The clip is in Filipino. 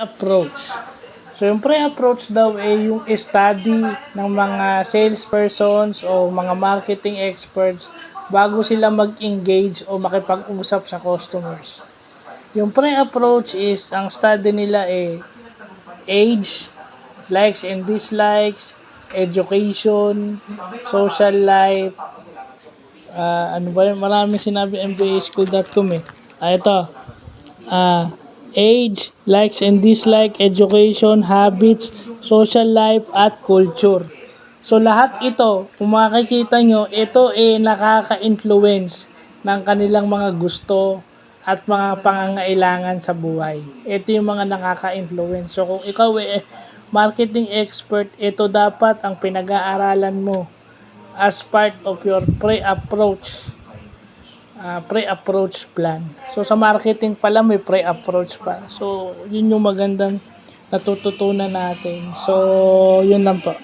Pre-approach. So, yung pre-approach daw ay yung study ng mga salespersons o mga marketing experts bago sila mag-engage o makipag-usap sa customers. Yung pre-approach is, ang study nila age, likes and dislikes, education, social life, ano ba yun? Marami sinabi mbaschool.com eh. Ito. Age, likes and dislike, education, habits, social life, at culture. So, lahat ito, kung makikita nyo, ito nakaka-influence ng kanilang mga gusto at mga pangangailangan sa buhay. Ito yung mga nakaka-influence. So, kung ikaw marketing expert, ito dapat ang pinag-aaralan mo as part of your pre-approach plan. So, sa marketing pala may pre-approach pa. So, yun yung magandang natututunan natin. So, yun lang po.